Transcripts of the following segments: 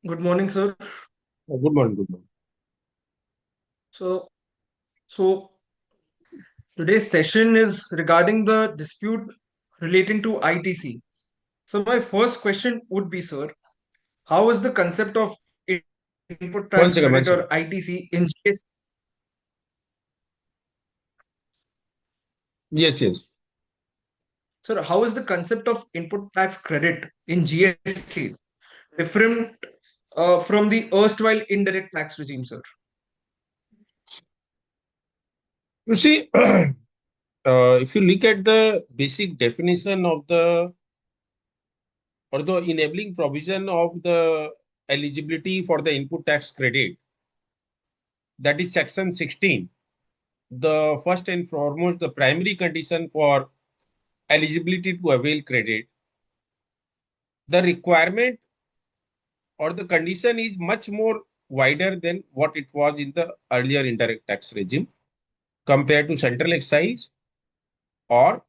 Good morning, sir. Good morning. Good morning. So, so today's session is regarding the dispute relating to ITC. So, my first question would be, sir, how is the concept of input tax credit or One second. One ITC second. in GST? Yes, yes. Sir, how is the concept of input tax credit in GST different from the erstwhile indirect tax regime, sir? You see, if you look at the basic definition of the or the enabling provision of the eligibility for the input tax credit, that is section 16. The first and foremost, the primary condition for eligibility to avail credit, the requirement or the condition is much more wider than what it was in the earlier indirect tax regime compared to central excise or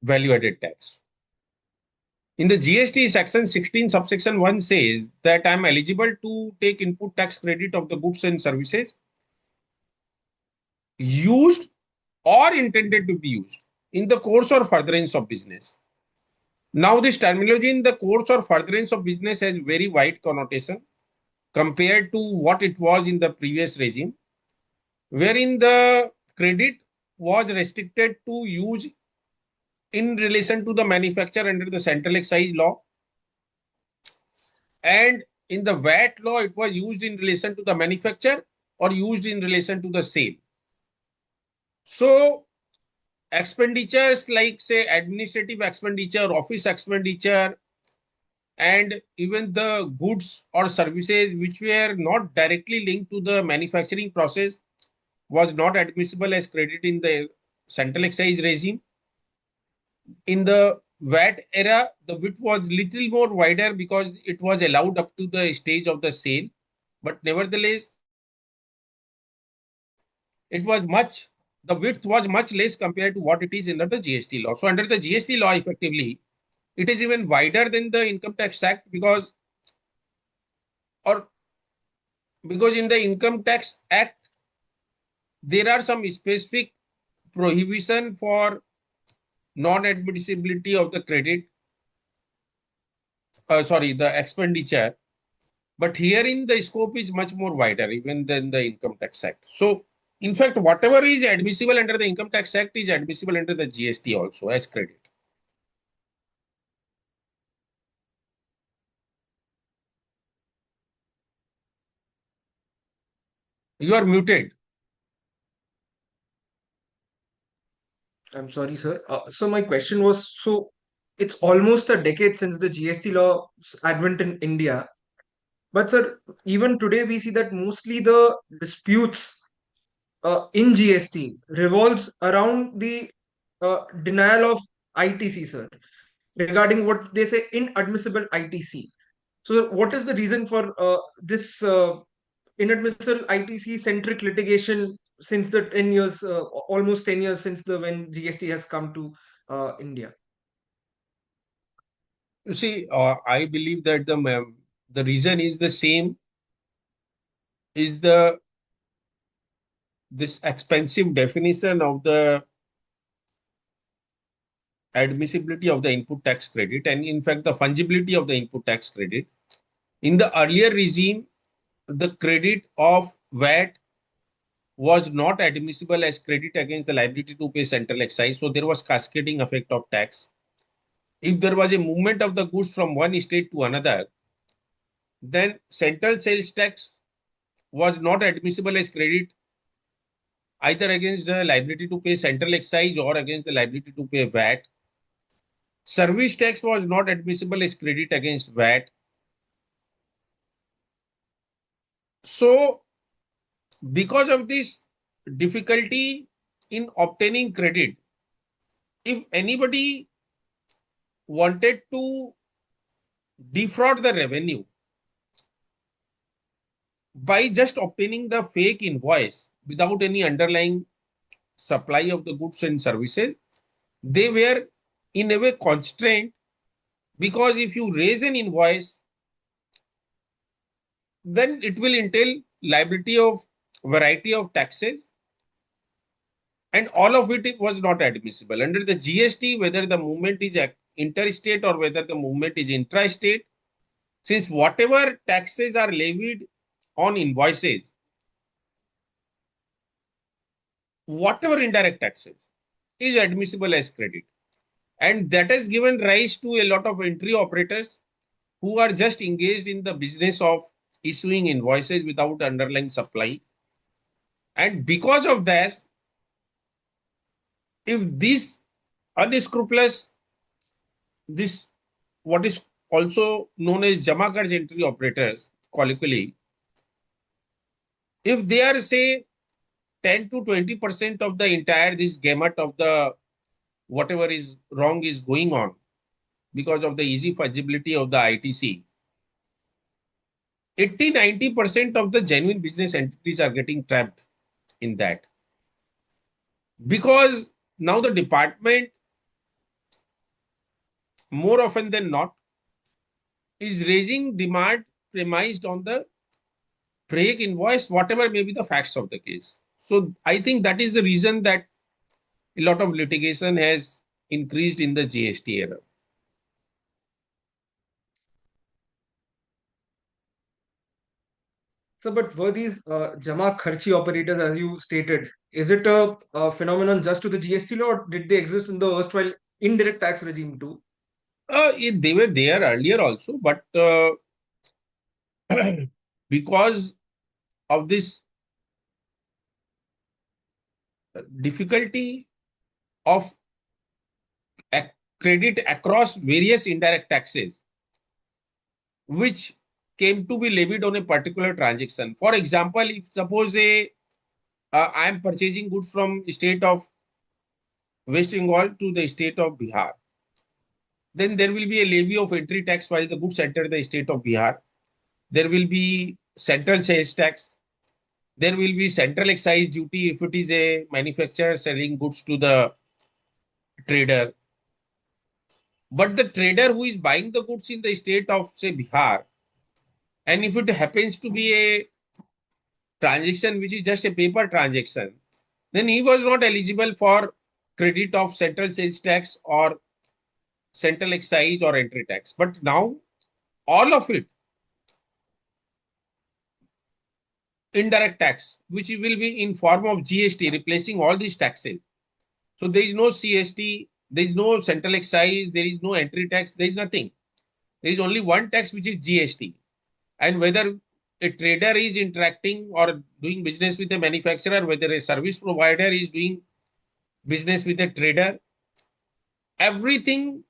value added tax. In the GST section 16 subsection 1 says that I am eligible to take input tax credit of the goods and services used or intended to be used in the course or furtherance of business. Now this terminology in the course or furtherance of business has very wide connotation compared to what it was in the previous regime, wherein the credit was restricted to use in relation to the manufacture under the central excise law, and in the VAT law, it was used in relation to the manufacture or used in relation to the sale. So expenditures like say administrative expenditure, office expenditure, and even the goods or services which were not directly linked to the manufacturing process was not admissible as credit in the central excise regime. In the VAT era, the width was little more wider because it was allowed up to the stage of the sale. But nevertheless, it was much, the width was much less compared to what it is under the GST law. So under the GST law, effectively, it is even wider than the Income Tax Act or because in the Income Tax Act, there are some specific prohibition for non-admissibility of the credit, the expenditure. But herein the scope is much more wider even than the Income Tax Act. So in fact, whatever is admissible under the Income Tax Act is admissible under the GST also as credit. You are muted. I'm sorry, sir. So my question was, so it's almost a decade since the GST law's advent in India. But sir, even today we see that mostly the disputes in GST revolves around the denial of ITC, sir, regarding what they say inadmissible ITC. So what is the reason for this inadmissible ITC centric litigation since the 10 years, almost 10 years since the when GST has come to India? You see, I believe that the reason is the same, is the this expensive definition of the admissibility of the input tax credit, and in fact the fungibility of the input tax credit. In the earlier regime, the credit of VAT was not admissible as credit against the liability to pay central excise. So there was cascading effect of tax. If there was a movement of the goods from one state to another, then central sales tax was not admissible as credit either against the liability to pay central excise or against the liability to pay VAT. Service tax was not admissible as credit against VAT. So because of this difficulty in obtaining credit, if anybody wanted to defraud the revenue by just obtaining the fake invoice without any underlying supply of the goods and services, they were in a way constrained, because if you raise an invoice then it will entail liability of variety of taxes, and all of it was not admissible. Under the GST, whether the movement is interstate or whether the movement is intrastate, since whatever taxes are levied on invoices, whatever indirect taxes is admissible as credit. And that has given rise to a lot of entry operators who are just engaged in the business of issuing invoices without underlying supply. And because of that, if these unscrupulous, this what is also known as Jama Karj entry operators, colloquially, if they are say 10 to 20% of the entire this gamut of the whatever is wrong is going on because of the easy fungibility of the ITC, 80-90% of the genuine business entities are getting trapped in that, because now the department more often than not is raising demand premised on the break invoice, whatever may be the facts of the case. So I think that is the reason that a lot of litigation has increased in the GST era. So, but were these Jama Kharchi operators, as you stated, is it a phenomenon just to the GST law, or did they exist in the erstwhile indirect tax regime too? They were there earlier also, but because of this difficulty of credit across various indirect taxes, which came to be levied on a particular transaction. For example, if suppose I am purchasing goods from state of West Bengal to the state of Bihar, then there will be a levy of entry tax while the goods enter the state of Bihar. There will be central sales tax. There will be central excise duty if it is a manufacturer selling goods to the trader. But the trader who is buying the goods in the state of, say, Bihar, and if it happens to be a transaction which is just a paper transaction, then he was not eligible for credit of central sales tax or central excise or entry tax. But now all of it, indirect tax, which will be in form of GST, replacing all these taxes. So there is no CST, there is no central excise, there is no entry tax, there is nothing. There is only one tax, which is GST. And whether a trader is interacting or doing business with a manufacturer, whether a service provider is doing business with a trader, everything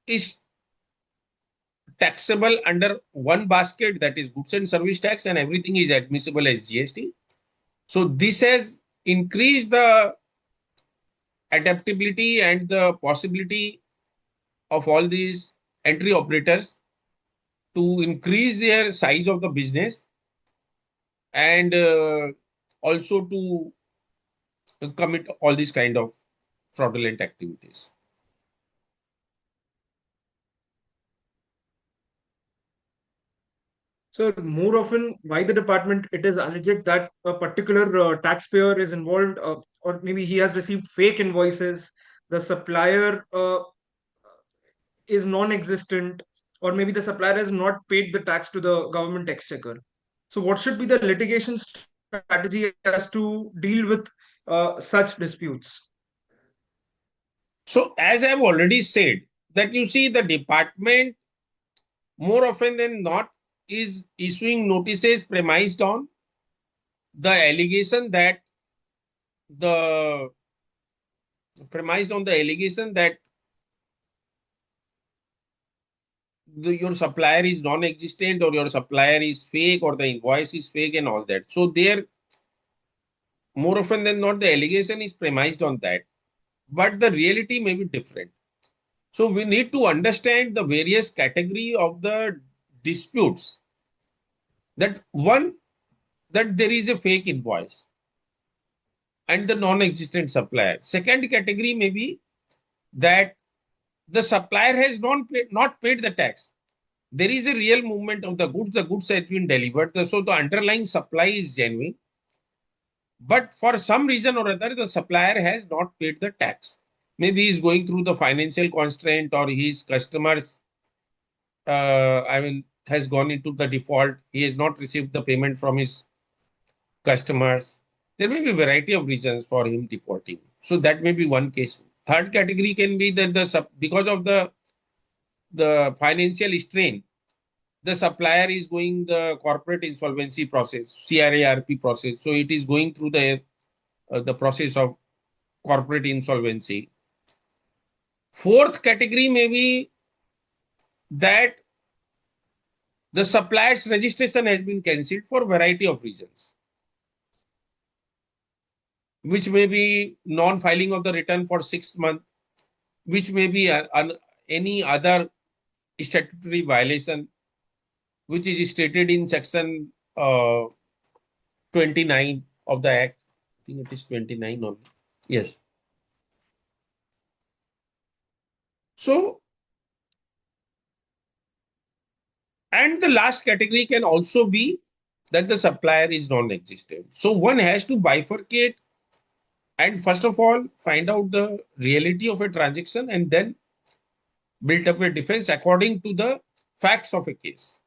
is taxable under one basket, that is goods and service tax, and everything is admissible as GST. So this has increased the adaptability and the possibility of all these entry operators to increase their size of the business and also to commit all these kind of fraudulent activities. So, more often, why the department it is alleged that a particular taxpayer is involved, or maybe he has received fake invoices, the supplier is non-existent, or maybe the supplier has not paid the tax to the government exchequer. So, what should be the litigation strategy as to deal with such disputes? So as I've already said, that you see the department more often than not is issuing notices premised on the allegation that the premised on the allegation that your supplier is non-existent or your supplier is fake or the invoice is fake and all that. So there, more often than not, the allegation is premised on that, but the reality may be different. So we need to understand the various category of the disputes. That one, that there is a fake invoice and the non-existent supplier. Second category may be that the supplier has not paid the tax. there is a real movement of the goods has been delivered, so the underlying supply is genuine, but for some reason or other, the supplier has not paid the tax. Maybe he's going through the financial constraint, or his customers, has gone into the default. He has not received the payment from his customers. There may be a variety of reasons for him defaulting. So that may be one case. Third category can be that because of the financial strain, the supplier is going the corporate insolvency process, CRARP process. So it is going through the process of corporate insolvency. Fourth category may be that the supplier's registration has been cancelled for a variety of reasons, which may be non-filing of the return for 6 months, which may be any other statutory violation, which is stated in section 29 of the Act. I think it is 29 only. Yes. So, and the last category can also be that the supplier is non-existent. So one has to bifurcate and first of all find out the reality of a transaction and then build up a defense according to the facts of a case.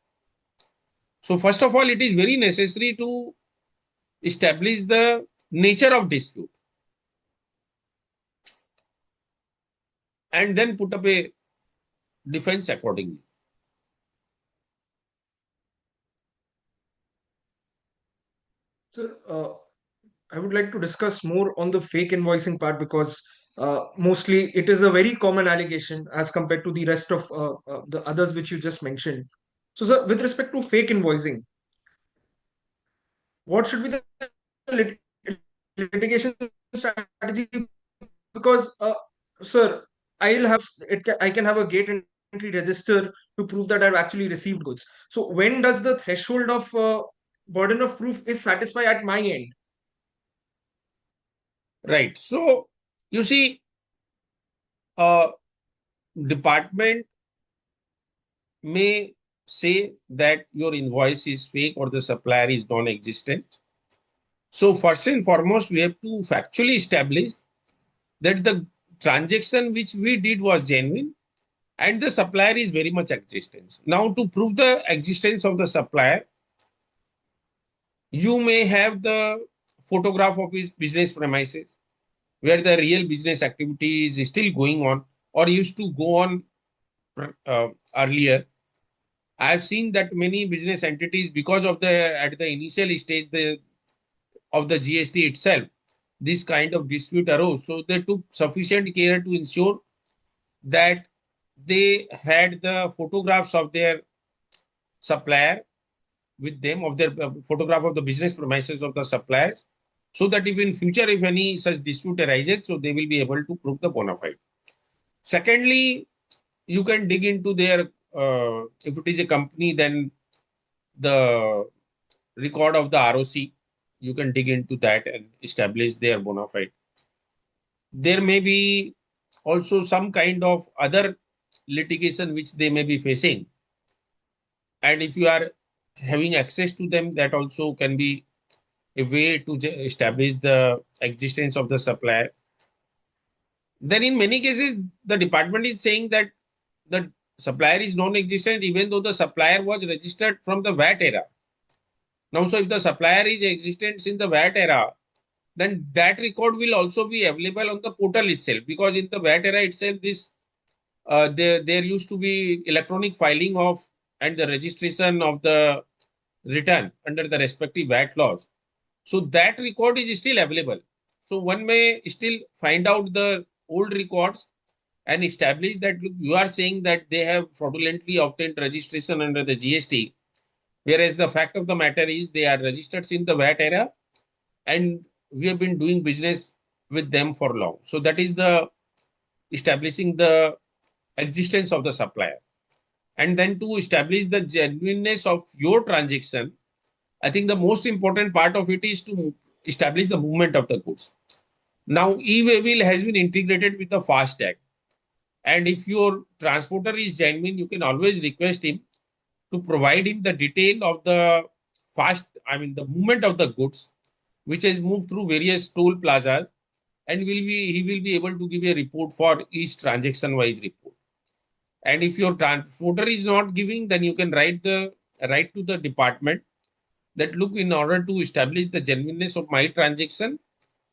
So first of all, it is very necessary to establish the nature of dispute and then put up a defense accordingly. So, I would like to discuss more on the fake invoicing part because mostly it is a very common allegation as compared to the rest of the others which you just mentioned. So, sir, with respect to fake invoicing, what should be the litigation strategy? Because, sir, I can have a gate entry register to prove that I've actually received goods. So, when does the threshold of burden of proof is satisfied at my end? Right. So you see, uh, department may say that your invoice is fake or the supplier is non-existent. So first and foremost, we have to factually establish that the transaction which we did was genuine and the supplier is very much existent. Now, to prove the existence of the supplier, you may have the photograph of his business premises where the real business activity is still going on or used to go on earlier. I have seen that many business entities, because of the at the initial stage of the GST itself, this kind of dispute arose. So they took sufficient care to ensure that they had the photographs of their supplier with them, of their photograph of the business premises of the suppliers, so that if in future if any such dispute arises, so they will be able to prove the bona fide. Secondly, you can dig into their if it is a company, then the record of the ROC, you can dig into that and establish their bona fide. There may be also some kind of other litigation which they may be facing. And if you are having access to them, that also can be a way to establish the existence of the supplier. Then in many cases, the department is saying that the supplier is non-existent even though the supplier was registered from the VAT era. Now, so if the supplier is existent in the VAT era, then that record will also be available on the portal itself, because in the VAT era itself, there used to be electronic filing of and the registration of the return under the respective VAT laws. So that record is still available. So one may still find out the old records and establish that, look, you are saying that they have fraudulently obtained registration under the GST, whereas the fact of the matter is they are registered in the VAT era and we have been doing business with them for long. So that is the establishing the existence of the supplier. And then to establish the genuineness of your transaction, I think the most important part of it is to establish the movement of the goods. Now, e-waybill has been integrated with the FASTag. And if your transporter is genuine, you can always request him to provide him the detail of the the movement of the goods, which has moved through various toll plazas, and he will be able to give a report for each transaction wise report. And if your transporter is not giving, then you can write to the department that look, in order to establish the genuineness of my transaction,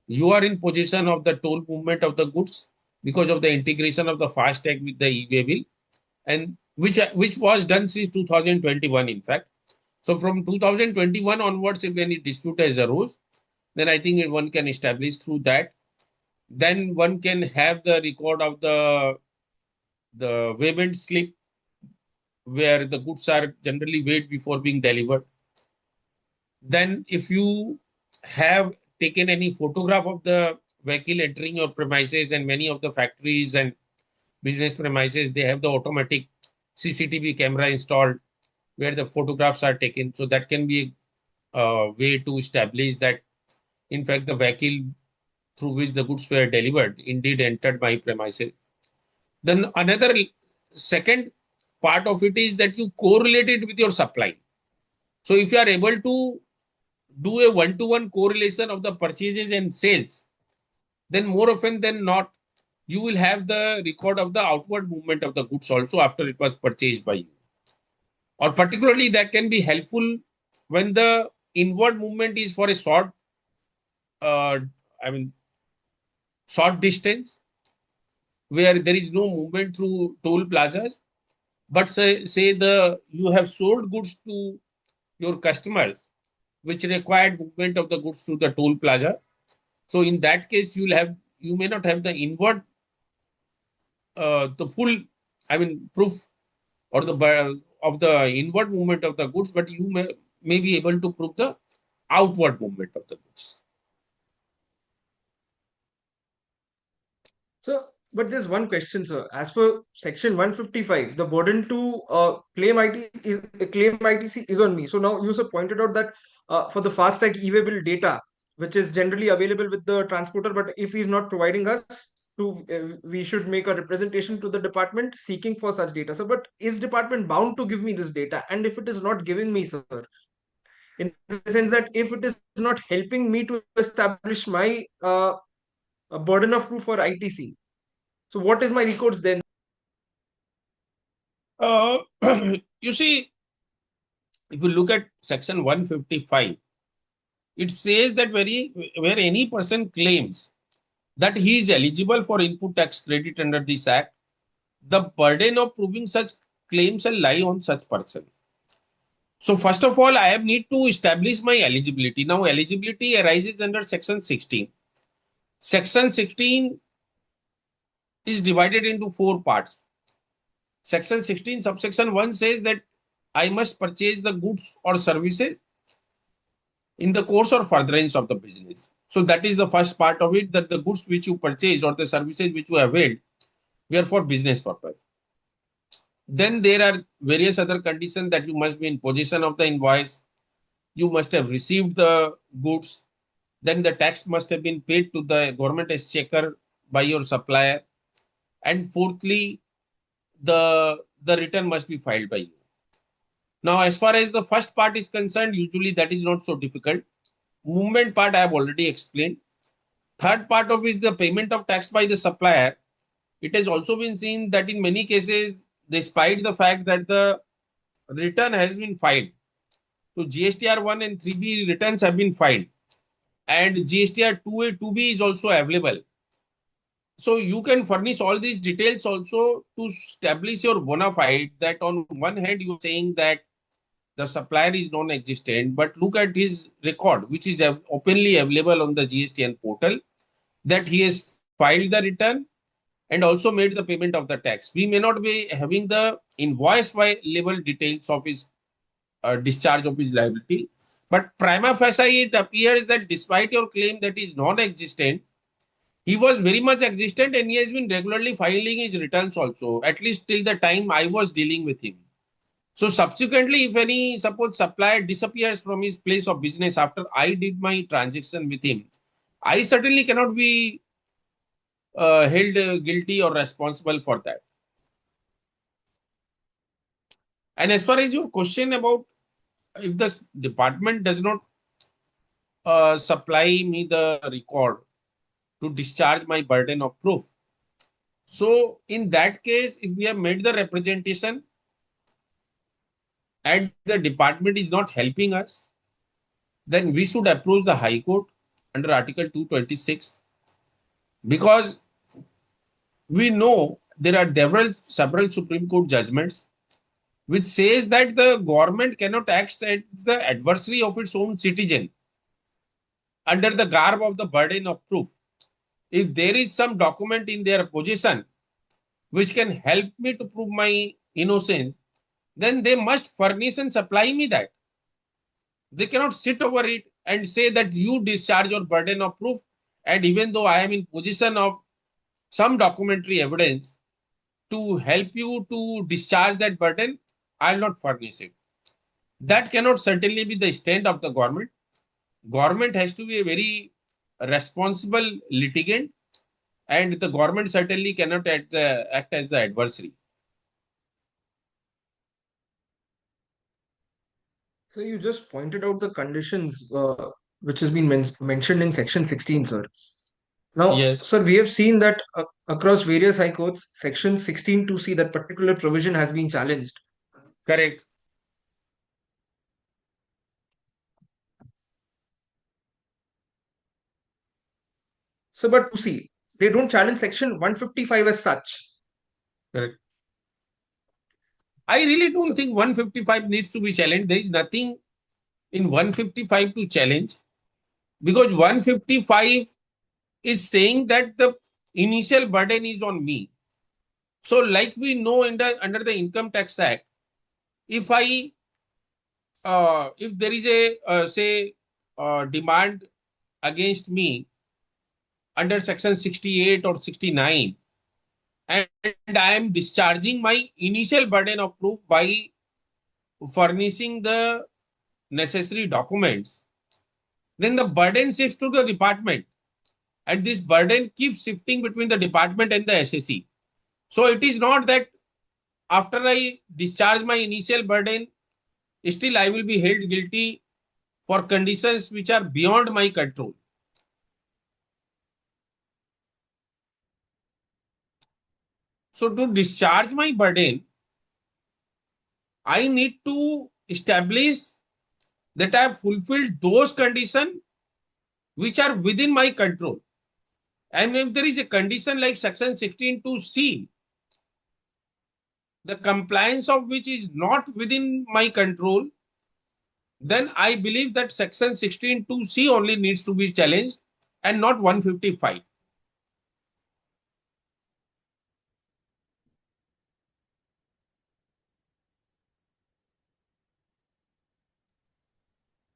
you are in possession of the toll movement of the goods because of the integration of the FASTag with the e-way bill, and which was done since 2021, in fact. So from 2021 onwards, if any dispute has arose, then I think one can establish through that. Then one can have the record of the payment slip where the goods are generally weighed before being delivered. Then if you have taken any photograph of the vehicle entering your premises, and many of the factories and business premises, they have the automatic CCTV camera installed where the photographs are taken. So that can be a way to establish that, in fact, the vehicle through which the goods were delivered indeed entered my premises. Then another second part of it is that you correlate it with your supply. So if you are able to do a one-to-one correlation of the purchases and sales, then more often than not, you will have the record of the outward movement of the goods also after it was purchased by you. Or particularly that can be helpful when the inward movement is for a uh, I mean, short distance where there is no movement through toll plazas. But say you have sold goods to your customers, which required movement of the goods through the toll plaza. So in that case, you may not have the inward, the full, proof or the of the inward movement of the goods, but you may be able to prove the outward movement of the goods. So, but there's one question, sir. As per Section 155, the burden to claim ITC is on me. So now you sir pointed out that for the FASTag e-way bill data, which is generally available with the transporter, but if he's not providing us, we should make a representation to the department seeking for such data. So, but is department bound to give me this data? And if it is not giving me, sir, in the sense that if it is not helping me to establish my a burden of proof for ITC. So what is my recourse then? Uh, you see, if you look at section 155, it says that where any person claims that he is eligible for input tax credit under this act, the burden of proving such claims shall lie on such person. So first of all, I have need to establish my eligibility. Now, eligibility arises under section 16. Section 16 is divided into four parts. Section 16, subsection 1 says that I must purchase the goods or services in the course or furtherance of the business. So that is the first part of it, that the goods which you purchase or the services which you availed were for business purpose. Then there are various other conditions, that you must be in possession of the invoice, you must have received the goods, then the tax must have been paid to the government exchequer by your supplier, and fourthly, the return must be filed by you. Now, as far as the first part is concerned, usually that is not so difficult. Movement part I have already explained. Third part of is the payment of tax by the supplier. It has also been seen that in many cases, despite the fact that the return has been filed, so GSTR 1 and 3B returns have been filed, and GSTR 2A, 2B is also available. So you can furnish all these details also to establish your bona fide, that on one hand you are saying that the supplier is non-existent, but look at his record, which is openly available on the GSTN portal, that he has filed the return and also made the payment of the tax. We may not be having the invoice level details of his discharge of his liability, but prima facie it appears that despite your claim that is non-existent, he was very much existent, and he has been regularly filing his returns also, at least till the time I was dealing with him. So subsequently, if any suppose supplier disappears from his place of business after I did my transaction with him, I certainly cannot be held guilty or responsible for that. And as far as your question about if the department does not supply me the record to discharge my burden of proof, so in that case, if we have made the representation and the department is not helping us, then we should approach the High Court under Article 226, because we know there are several Supreme Court judgments which says that the government cannot act as the adversary of its own citizen under the garb of the burden of proof. If there is some document in their possession which can help me to prove my innocence, then they must furnish and supply me that. They cannot sit over it and say that you discharge your burden of proof, and even though I am in possession of some documentary evidence to help you to discharge that burden, I'll not furnish it. That cannot certainly be the stand of the government. Government has to be a very responsible litigant, and the government certainly cannot act as the adversary. So you just pointed out the conditions which has been mentioned in Section 16, sir. Now, Yes, sir, we have seen that across various high courts, Section 16 to see that particular provision has been challenged. correct. So, but to see, they don't challenge Section 155 as such. Correct. I really don't So, think 155 needs to be challenged. There is nothing in 155 to challenge, because 155 is saying that the initial burden is on me. So, like we know under the Income Tax Act, if I if there is a say demand against me under Section 68 or 69, and I am discharging my initial burden of proof by furnishing the necessary documents, then the burden shifts to the department, and this burden keeps shifting between the department and the SSE. So it is not that after I discharge my initial burden, still I will be held guilty for conditions which are beyond my control. So to discharge my burden, I need to establish that I have fulfilled those conditions which are within my control. And if there is a condition like Section 16(2)(c), the compliance of which is not within my control, then I believe that Section 16(2)(c) only needs to be challenged and not 155.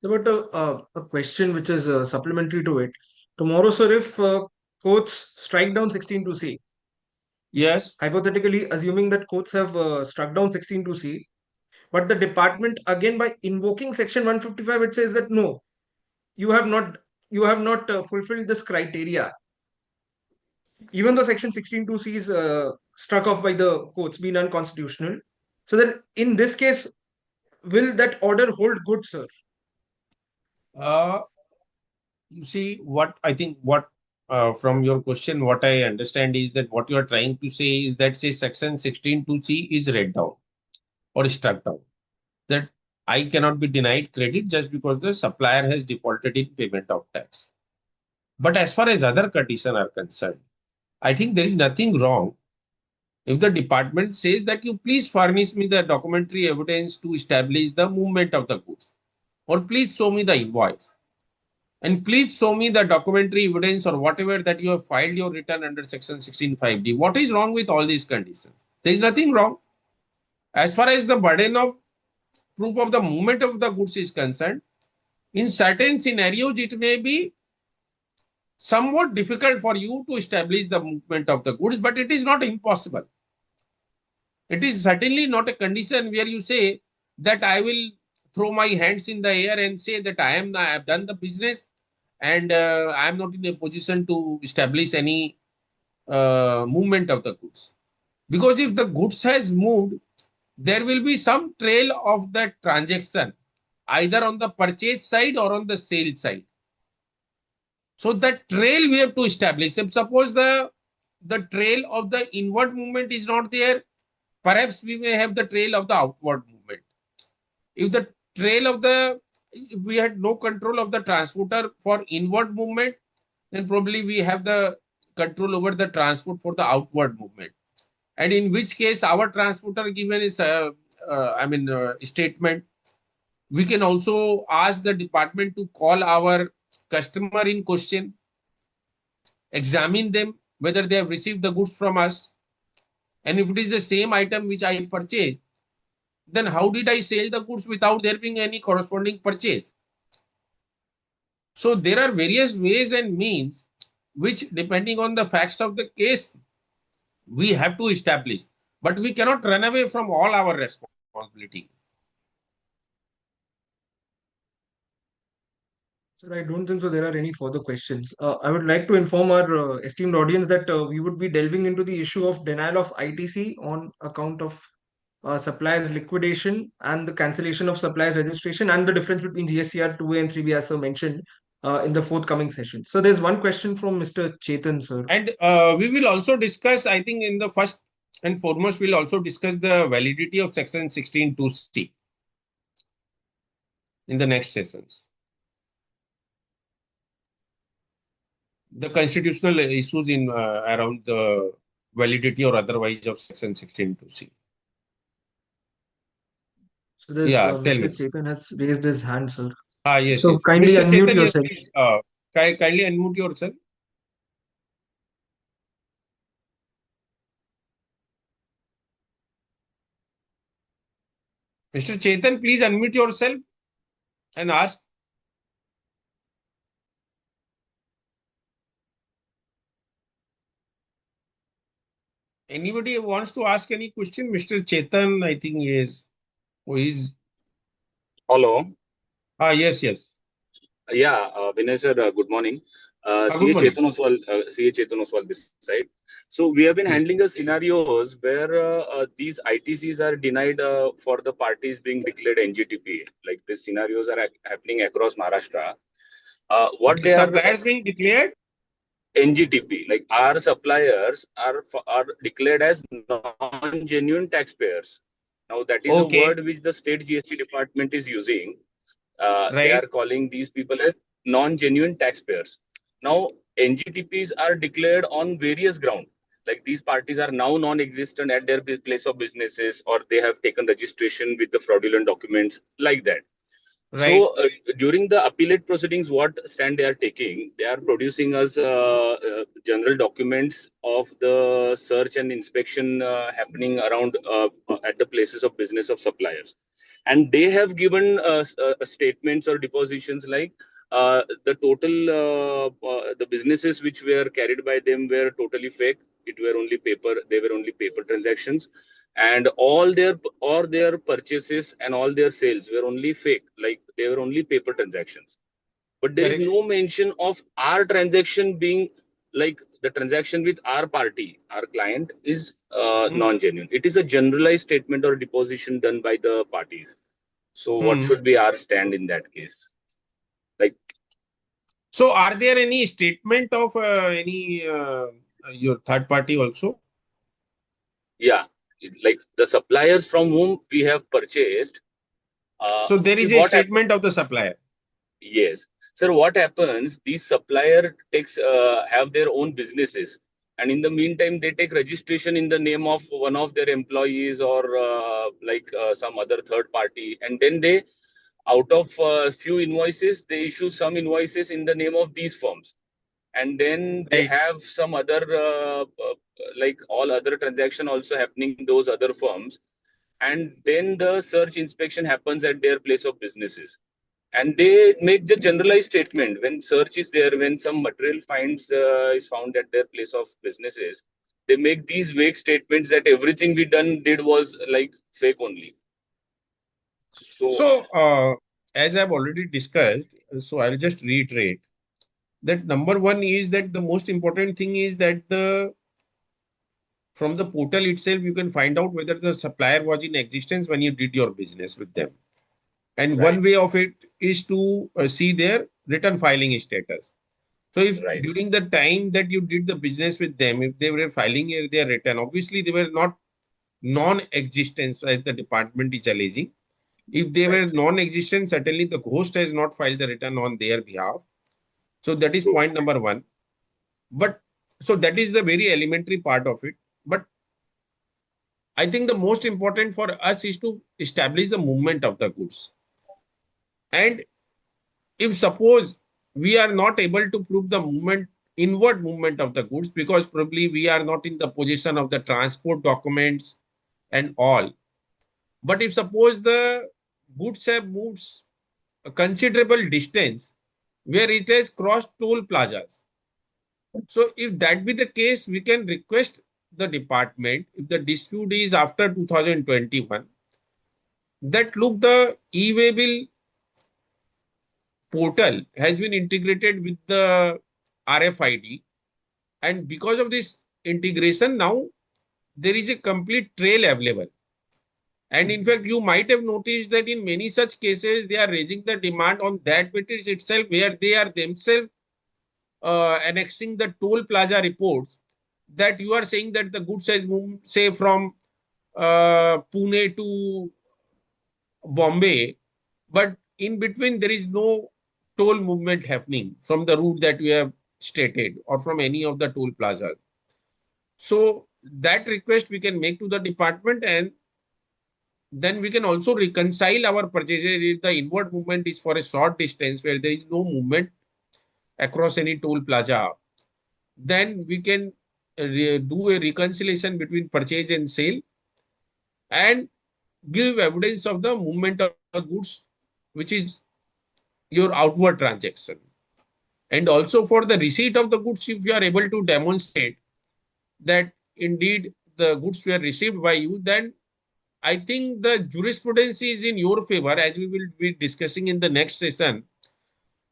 but a question which is supplementary to it. Tomorrow, sir, if courts strike down 16 to C, Yes. hypothetically assuming that courts have struck down 16 to C, but the department again by invoking Section 155, it says that no, you have not fulfilled this criteria, even though Section 16(2)(c) is struck off by the courts, being unconstitutional. So then, in this case, will that order hold good, sir? Uh, you see, what I think, what from your question, what I understand is that what you are trying to say is that, say, Section 16(2)(c) is read down or struck down. That I cannot be denied credit just because the supplier has defaulted in payment of tax. But as far as other conditions are concerned, I think there is nothing wrong if the department says that you please furnish me the documentary evidence to establish the movement of the goods, or please show me the invoice, and please show me the documentary evidence or whatever that you have filed your return under Section 16(5)(d). What is wrong with all these conditions? There is nothing wrong. As far as the burden of proof of the movement of the goods is concerned, in certain scenarios, it may be somewhat difficult for you to establish the movement of the goods, but it is not impossible. It is certainly not a condition where you say that I will throw my hands in the air and say that I have done the business, and I am not in a position to establish any movement of the goods. Because if the goods has moved, there will be some trail of that transaction, either on the purchase side or on the sale side. So that trail we have to establish. If suppose the trail of the inward movement is not there, perhaps we may have the trail of the outward movement. If the trail of the if we had no control of the transporter for inward movement, then probably we have the control over the transport for the outward movement. And in which case our transporter given is statement, we can also ask the department to call our customer in question, examine them whether they have received the goods from us, and if it is the same item which I purchased, then how did I sell the goods without there being any corresponding purchase? So there are various ways and means which, depending on the facts of the case, we have to establish, but we cannot run away from all our responsibility. Sir, I don't think so. There are any further questions. I would like to inform our esteemed audience that we would be delving into the issue of denial of ITC on account of suppliers liquidation and the cancellation of suppliers registration and the difference between GSTR 2A and 3B as sir mentioned in the forthcoming session. So there's one question from Mr. Chetan, sir. And we will also discuss, I think, in the first and foremost, we'll also discuss the validity of section 16(2)(c) in the next sessions. The constitutional issues in around the validity or otherwise of section 16(2)(c). So there's Yeah, tell Mr. me. Chetan has raised his hand, sir. Yes, So yes. kindly Mr. unmute Chetan, yes, yourself. please. Kindly unmute yourself. Mr. Chetan, please unmute yourself and ask. Anybody wants to ask any question? Mr. Chetan, I think he is. Who is? Hello. Yes, yes. Yeah, Vinay sir, good morning. Good CA morning. Chetan Oswal, CA Chetan Oswal this side. So we have been Yes. handling the scenarios where these ITCs are denied for the parties being declared NGTP. Like these scenarios are happening across Maharashtra. What The they are suppliers being declared? NGTP, like our suppliers are declared as non-genuine taxpayers. Now that is a Okay. word which the state GST department is using. They Right. are calling these people as non-genuine taxpayers. Now, NGTPs are declared on various grounds. Like these parties are now non-existent at their place of businesses, or they have taken registration with the fraudulent documents, like that. Right. So during the appellate proceedings, what stand they are taking? They are producing us general documents of the search and inspection happening around at the places of business of suppliers, and they have given statements or depositions like the total the businesses which were carried by them were totally fake. It were only paper. They were only paper transactions, and all their purchases and all their sales were only fake, like they were only paper transactions. But there is Correct. no mention of our transaction being like the transaction with our party, our client is Hmm. non-genuine. It is a generalized statement or deposition done by the parties. So what Hmm. should be our stand in that case? Like, So, are there any statement of any your third party also? yeah, like the suppliers from whom we have purchased. So, there See is a what happens. statement of the supplier. Yes, sir. What happens? These supplier takes have their own businesses, and in the meantime, they take registration in the name of one of their employees or some other third party, and then they, out of few invoices, they issue some invoices in the name of these firms, and then they Right. have some other like all other transaction also happening in those other firms, and then the search inspection happens at their place of businesses, and they make the generalized statement when search is there, when some material finds is found at their place of businesses. They make these vague statements that everything we did was like fake only. So So, as I've already discussed, so I'll just reiterate that number one is that the most important thing is that the from the portal itself, you can find out whether the supplier was in existence when you did your business with them. And Right. one way of it is to see their return filing status. So if Right. during the time that you did the business with them, if they were filing their return, obviously they were not non-existent as the department is alleging. If they Right. were non-existent, certainly the host has not filed the return on their behalf. So that is True. point number one. But so that is the very elementary part of it. But I think the most important for us is to establish the movement of the goods. And if suppose we are not able to prove the movement, inward movement of the goods, because probably we are not in the possession of the transport documents and all. But if suppose the goods have moved a considerable distance where it has crossed toll plazas. So if that be the case, we can request the department, if the dispute is after 2021, that look, the e-waybill portal has been integrated with the RFID. And because of this integration, now there is a complete trail available. And in fact, you might have noticed that in many such cases, they are raising the demand on that basis itself, where they are themselves annexing the toll plaza reports, that you are saying that the goods has moved, say, from Pune to Bombay, but in between there is no toll movement happening from the route that we have stated or from any of the toll plazas. So that request we can make to the department, and then we can also reconcile our purchases if the inward movement is for a short distance where there is no movement across any toll plaza. Then we can do a reconciliation between purchase and sale and give evidence of the movement of the goods, which is your outward transaction. And also for the receipt of the goods, if you are able to demonstrate that indeed the goods were received by you, then I think the jurisprudence is in your favor, as we will be discussing in the next session.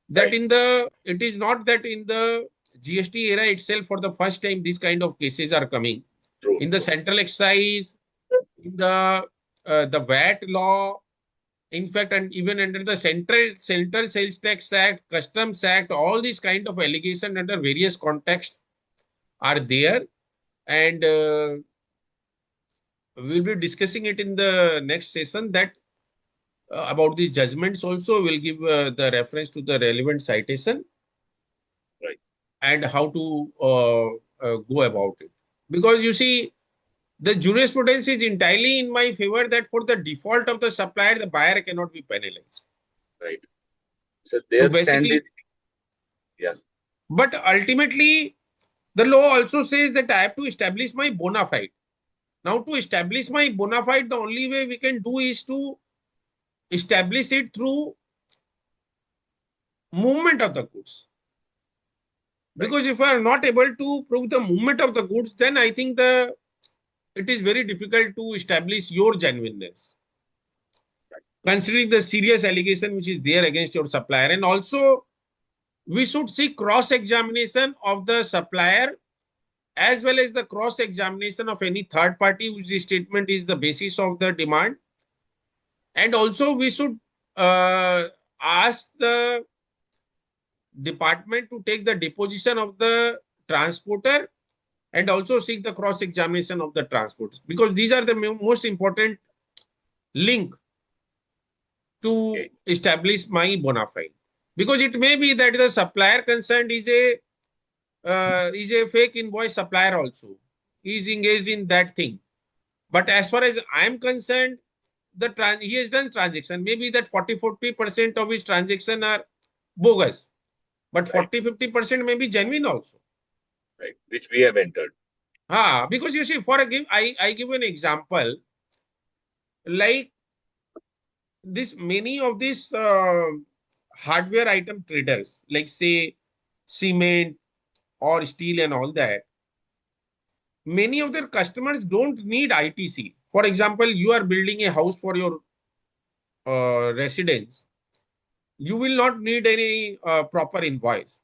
That Right. in the, it is not that in the GST era itself, for the first time, these kind of cases are coming. True. In the True. central excise, in the VAT law, in fact, and even under the Central Sales Tax Act, Customs Act, all these kind of allegations under various contexts are there, and we'll be discussing it in the next session. That about these judgments also will give the reference to the relevant citation Right. and how to go about it. Because you see, the jurisprudence is entirely in my favor that for the default of the supplier, the buyer cannot be penalized. Right. So So their stand is, basically, yes. but ultimately, the law also says that I have to establish my bona fide. Now, to establish my bona fide, the only way we can do is to establish it through movement of the goods. Right. Because if I are not able to prove the movement of the goods, then I think it is very difficult to establish your genuineness, Right. considering the serious allegation which is there against your supplier. And also, we should see cross examination of the supplier as well as the cross examination of any third party whose statement is the basis of the demand. And also, we should ask the department to take the deposition of the transporter and also seek the cross examination of the transporters, because these are the most important link to Okay. establish my bona fide. Because it may be that the supplier concerned is a fake invoice supplier also. He is engaged in that thing. But as far as I am concerned, he has done transaction. Maybe that 40-50% of his transaction are bogus, but Right. 40-50% may be genuine also. Right. Which we have entered. Because you see, for a give, I give an example, like this, many of these hardware item traders, like say cement or steel and all that, many of their customers don't need ITC. For example, you are building a house for your residence, you will not need any proper invoice.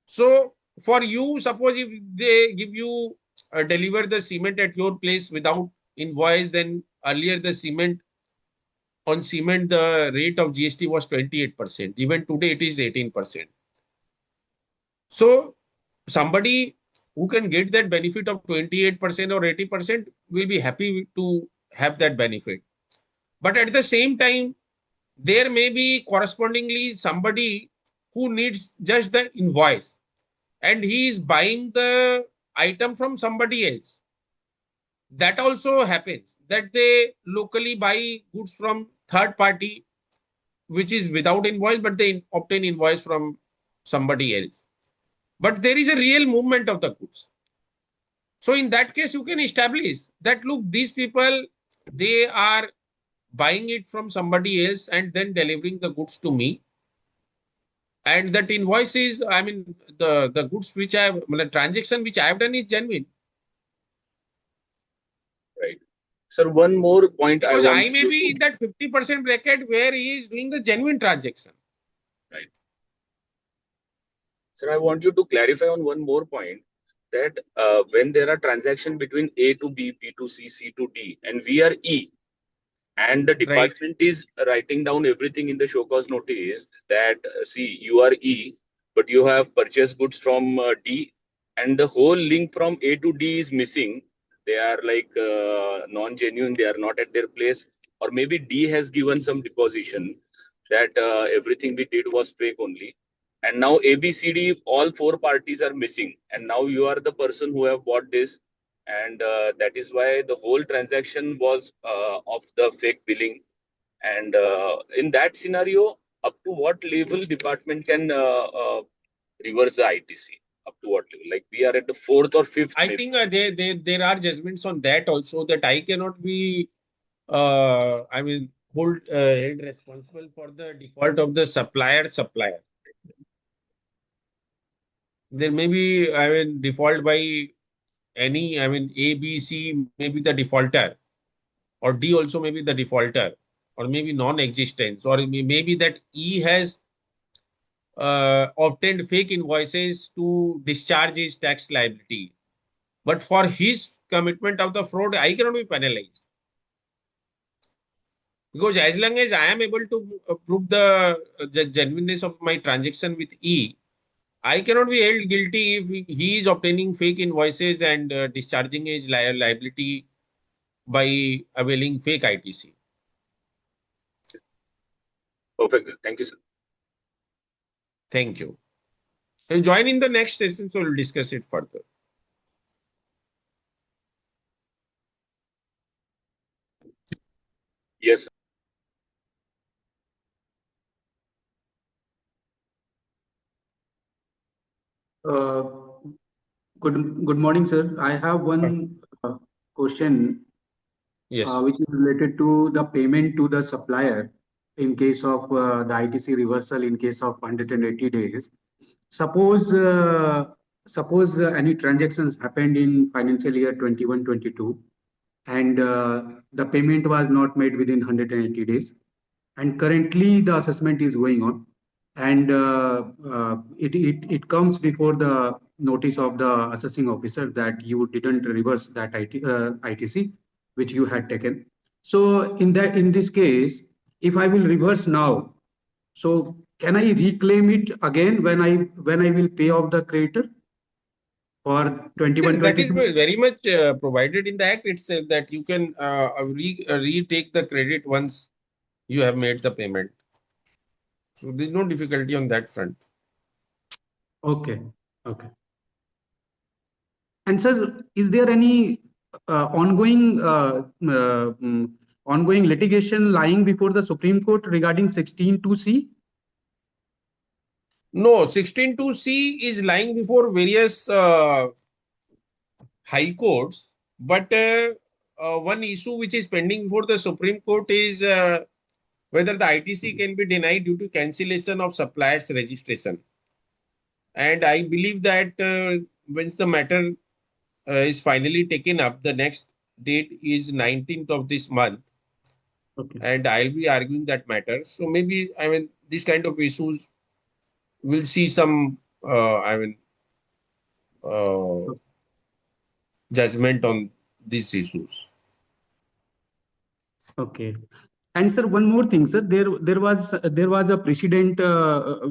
So for you, suppose if they give you deliver the cement at your place without invoice, then earlier the cement on cement the rate of GST was 28%. Even today it is 18%. So somebody who can get that benefit of 28% or 80% will be happy to have that benefit. But at the same time, there may be correspondingly somebody who needs just the invoice and he is buying the item from somebody else. That also happens that they locally buy goods from third party, which is without invoice, but they obtain invoice from somebody else. But there is a real movement of the goods. So in that case, you can establish that look, these people, they are buying it from somebody else and then delivering the goods to me. And that invoice is, I mean, the goods which I have, the transaction which I have done is genuine. Right. Sir, one more point I Because want I may you be to. in that 50% bracket where he is doing the genuine transaction. Right. Sir, I want you to clarify on one more point that when there are transactions between A to B, B to C, C to D, and we are E, and the Right. department is writing down everything in the show cause notice that see, you are E, but you have purchased goods from D, and the whole link from A to D is missing. They are like non-genuine, they are not at their place, or maybe D has given some deposition that everything we did was fake only, and now A, B, C, D, all four parties are missing, and now you are the person who have bought this, and that is why the whole transaction was of the fake billing. And in that scenario, up to what level department can reverse the ITC? Up to what level? Like we are at the fourth or fifth, I maybe. think there are judgments on that also, that I cannot be, I mean, held responsible for the default of the supplier. There may be, I mean, default by any, I mean, A, B, C may be the defaulter, or D also may be the defaulter, or maybe non-existence, or maybe that E has obtained fake invoices to discharge his tax liability. But for his commitment of the fraud, I cannot be penalized. Because as long as I am able to prove the genuineness of my transaction with E, I cannot be held guilty if he is obtaining fake invoices and discharging his liability by availing fake ITC. Perfect. Thank you, sir. Thank you. And join in the next session, so we'll discuss it further. Yes. Uh, good morning, sir. I have one question Yes. which is related to the payment to the supplier in case of the ITC reversal in case of 180 days. Suppose any transactions happened in financial year 21-22 and the payment was not made within 180 days, and currently the assessment is going on, and it comes before the notice of the assessing officer that you didn't reverse that ITC which you had taken. So in this case, if I will reverse now, so can I reclaim it again when I will pay off the creditor for Yes, that is 21-22? very much provided in the act itself, that you can retake the credit once you have made the payment. So there's no difficulty on that front. Okay, okay. And sir, is there any ongoing litigation lying before the Supreme Court regarding 16(2)(c)? No, 16(2)(c) is lying before various high courts, but one issue which is pending before the Supreme Court is whether the ITC can be denied due to cancellation of supplier's registration. And I believe that once the matter is finally taken up, the next date is 19th of this month, Okay. and I'll be arguing that matter. So maybe, I mean, these kind of issues will see some, I mean, uh, judgment on these issues. Okay. And sir, one more thing, sir. There was a precedent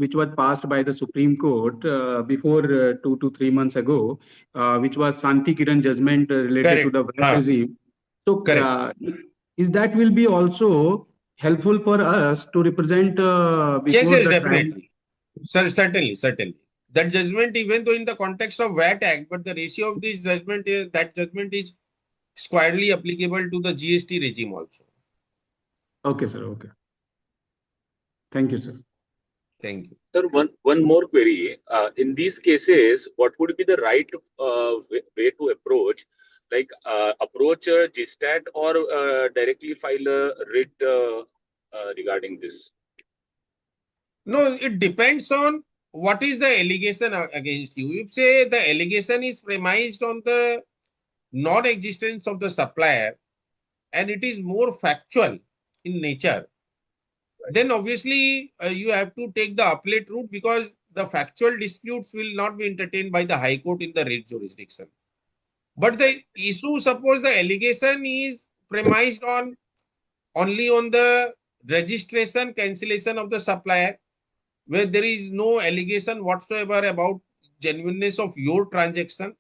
which was passed by the Supreme Court before 2 to 3 months ago, which was Santi Kiran judgment related to Correct. the VAT regime. So, Correct. is that will be also helpful for us to represent Yes, before yes, the trial? definitely. Sir, certainly, certainly. That judgment, even though in the context of VAT Act, but the ratio of this judgment is that judgment is squarely applicable to the GST regime also. Okay, sir. Okay. Thank you, sir. Thank you. Sir, one more query. In these cases, what would be the right way to approach? Like approach GSTAT or directly file a writ regarding this? No, it depends on what is the allegation against you. If say the allegation is premised on the non-existence of the supplier and it is more factual in nature, then obviously you have to take the appellate route because the factual disputes will not be entertained by the High Court in the writ jurisdiction. But the issue, suppose the allegation is premised on only on the registration cancellation of the supplier, where there is no allegation whatsoever about genuineness of your transaction.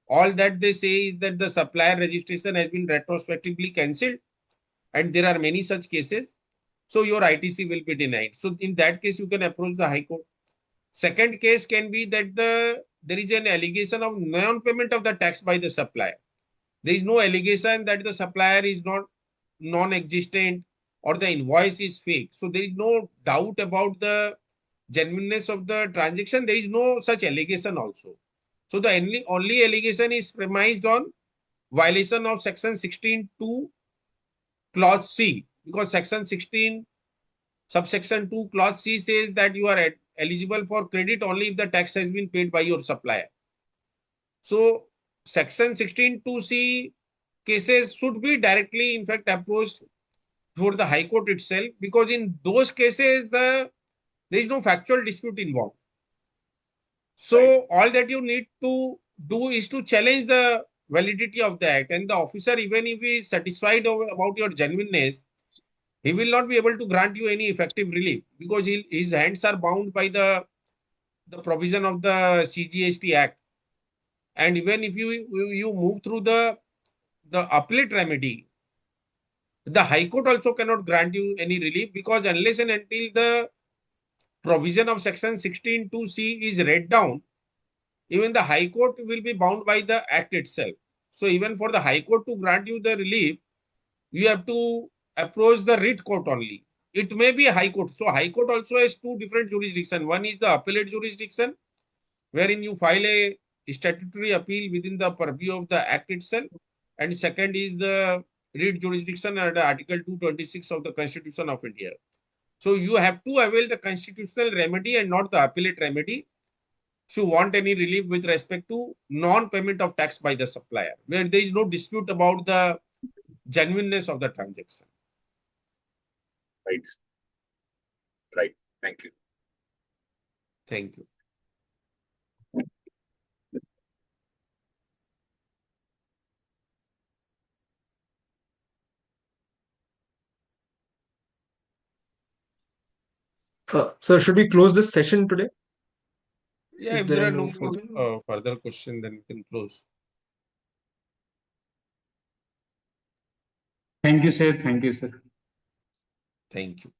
All that they say is that the supplier registration has been retrospectively cancelled, and there are many such cases. So your ITC will be denied. So in that case, you can approach the High Court. Second case can be that there is an allegation of non-payment of the tax by the supplier. There is no allegation that the supplier is not non-existent or the invoice is fake. So there is no doubt about the genuineness of the transaction. There is no such allegation also. So the only allegation is premised on violation of section 16(2) clause C, because section 16 subsection 2 clause C says that you are eligible for credit only if the tax has been paid by your supplier. So section 16(2)(C) cases should be directly in fact approached for the High Court itself, because in those cases there is no factual dispute involved. So Right. all that you need to do is to challenge the validity of the act, and the officer, even if he is satisfied about your genuineness, he will not be able to grant you any effective relief because his hands are bound by the provision of the CGST Act. And even if you move through the appellate remedy, the High Court also cannot grant you any relief, because unless and until the provision of section 16(2)(C) is read down, even the High Court will be bound by the Act itself. So even for the High Court to grant you the relief, you have to approach the writ court only. It may be a High Court. So High Court also has two different jurisdictions. One is the appellate jurisdiction, wherein you file a statutory appeal within the purview of the Act itself. And second is the writ jurisdiction under Article 226 of the Constitution of India. So you have to avail the constitutional remedy and not the appellate remedy if you want any relief with respect to non-payment of tax by the supplier, where there is no dispute about the genuineness of the transaction. Right. Right. Thank you. Thank you. Sir, should we close this session today? Yeah, If if there there are are no no further. more further questions, then we can close. Thank you, sir. Thank you, sir. Thank you.